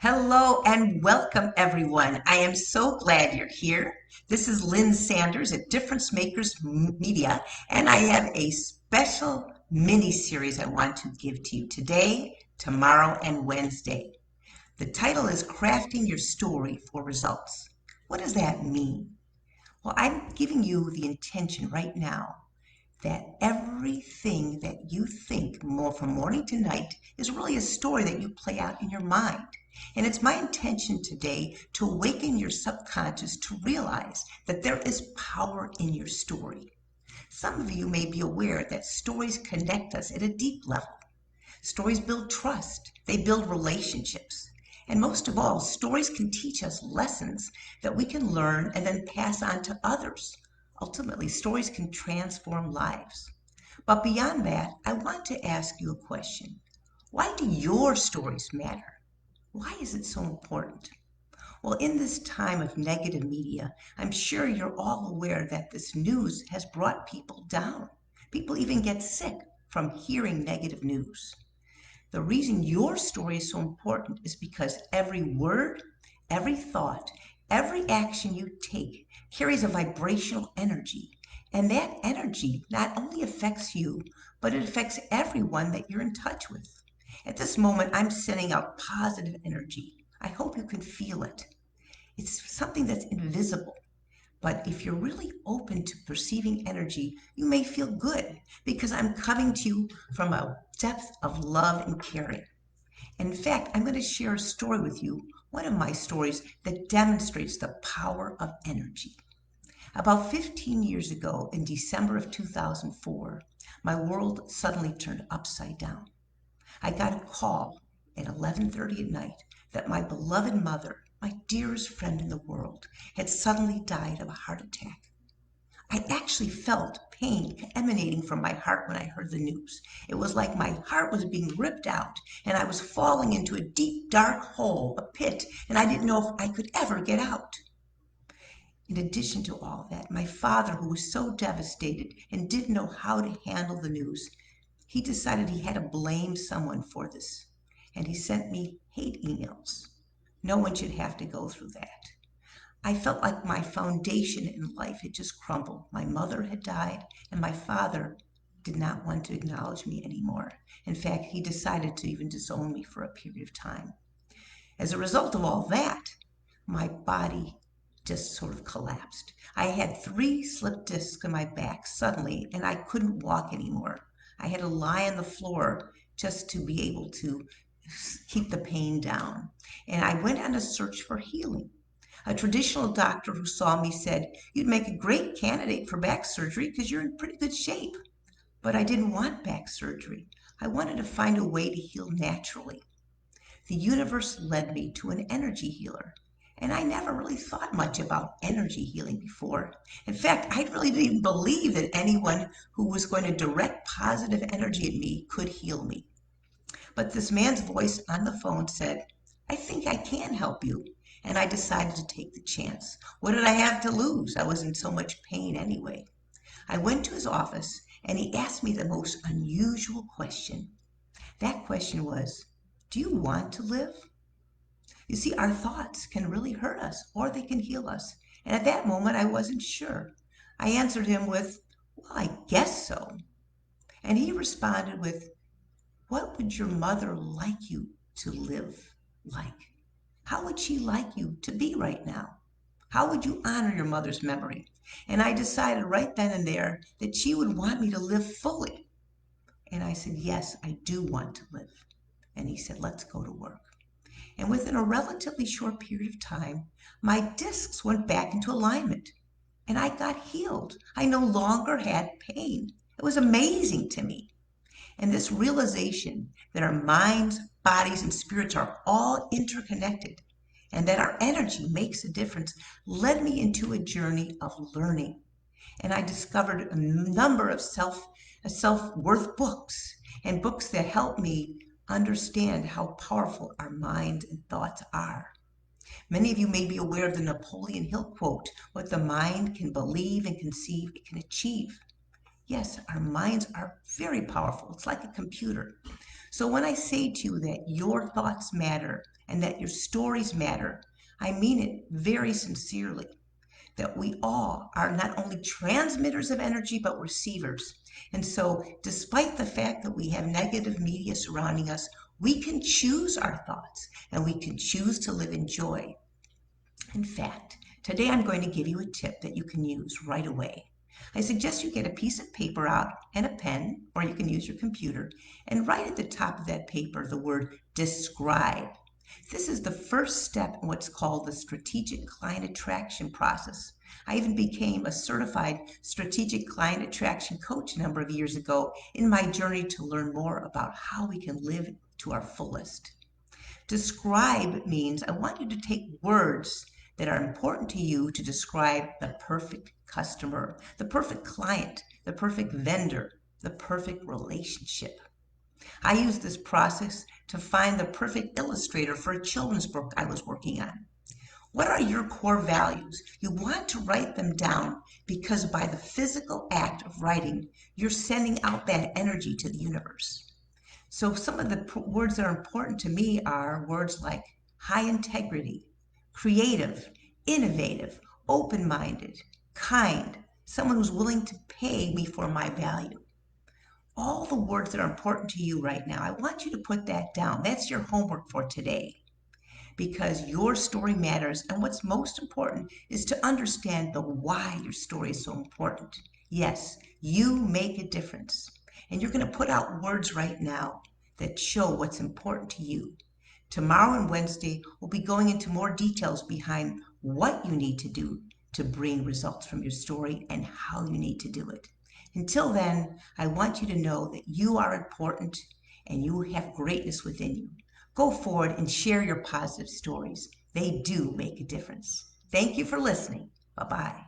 Hello and welcome, everyone. I am so glad you're here. This is Lynn Sanders at Difference Makers Media, and I have a special mini series I want to give to you today, tomorrow, and Wednesday. The title is Crafting Your Story for Results. What does that mean? Well, I'm giving you the intention right now that everything that you think more from morning to night is really a story that you play out in your mind. And it's my intention today to awaken your subconscious to realize that there is power in your story. Some of you may be aware that stories connect us at a deep level. Stories build trust, they build relationships. And most of all, stories can teach us lessons that we can learn and then pass on to others. Ultimately, stories can transform lives. But beyond that, I want to ask you a question. Why do your stories matter? Why is it so important? Well, in this time of negative media, I'm sure you're all aware that this news has brought people down. People even get sick from hearing negative news. The reason your story is so important is because every word, every thought, every action you take carries a vibrational energy. And that energy not only affects you, but it affects everyone that you're in touch with. At this moment, I'm sending out positive energy. I hope you can feel it. It's something that's invisible. But if you're really open to perceiving energy, you may feel good because I'm coming to you from a depth of love and caring. In fact, I'm going to share a story with you, one of my stories that demonstrates the power of energy. About 15 years ago, in December of 2004, my world suddenly turned upside down. I got a call at 11:30 at night that my beloved mother, my dearest friend in the world, had suddenly died of a heart attack. I actually felt pain emanating from my heart when I heard the news. It was like my heart was being ripped out and I was falling into a deep, dark hole, a pit, and I didn't know if I could ever get out. In addition to all that, my father, who was so devastated and didn't know how to handle the news, he decided he had to blame someone for this. And he sent me hate emails. No one should have to go through that. I felt like my foundation in life had just crumbled. My mother had died, and my father did not want to acknowledge me anymore. In fact, he decided to even disown me for a period of time. As a result of all that, my body just sort of collapsed. I had 3 slip discs in my back suddenly, and I couldn't walk anymore. I had to lie on the floor just to be able to keep the pain down. And I went on a search for healing. A traditional doctor who saw me said, "You'd make a great candidate for back surgery because you're in pretty good shape." But I didn't want back surgery. I wanted to find a way to heal naturally. The universe led me to an energy healer. And I never really thought much about energy healing before. In fact, I really didn't even believe that anyone who was going to direct positive energy at me could heal me. But this man's voice on the phone said, "I think I can help you." And I decided to take the chance. What did I have to lose? I was in so much pain anyway. I went to his office and he asked me the most unusual question. That question was, "Do you want to live?" You see, our thoughts can really hurt us or they can heal us. And at that moment, I wasn't sure. I answered him with, "Well, I guess so." And he responded with, "What would your mother like you to live like? How would she like you to be right now? How would you honor your mother's memory?" And I decided right then and there that she would want me to live fully. And I said, "Yes, I do want to live." And he said, "Let's go to work." And within a relatively short period of time, my discs went back into alignment and I got healed. I no longer had pain. It was amazing to me. And this realization that our minds, bodies, and spirits are all interconnected and that our energy makes a difference led me into a journey of learning. And I discovered a number of self-worth books and books that help me understand how powerful our minds and thoughts are. Many of you may be aware of the Napoleon Hill quote, "What the mind can believe and conceive, it can achieve." Yes, our minds are very powerful. It's like a computer. So when I say to you that your thoughts matter and that your stories matter, I mean it very sincerely. That we all are not only transmitters of energy, but receivers. And so, despite the fact that we have negative media surrounding us, we can choose our thoughts and we can choose to live in joy. In fact, today I'm going to give you a tip that you can use right away. I suggest you get a piece of paper out and a pen, or you can use your computer, and write at the top of that paper the word describe. This is the first step in what's called the strategic client attraction process. I even became a certified strategic client attraction coach a number of years ago in my journey to learn more about how we can live to our fullest. Describe means I want you to take words that are important to you to describe the perfect customer, the perfect client, the perfect vendor, the perfect relationship. I used this process to find the perfect illustrator for a children's book I was working on. What are your core values? You want to write them down because by the physical act of writing, you're sending out that energy to the universe. So some of the words that are important to me are words like high integrity, creative, innovative, open-minded, kind, someone who's willing to pay me for my value. All the words that are important to you right now, I want you to put that down. That's your homework for today because your story matters. And what's most important is to understand the why your story is so important. Yes, you make a difference. And you're going to put out words right now that show what's important to you. Tomorrow and Wednesday, we'll be going into more details behind what you need to do to bring results from your story and how you need to do it. Until then, I want you to know that you are important and you have greatness within you. Go forward and share your positive stories. They do make a difference. Thank you for listening. Bye-bye.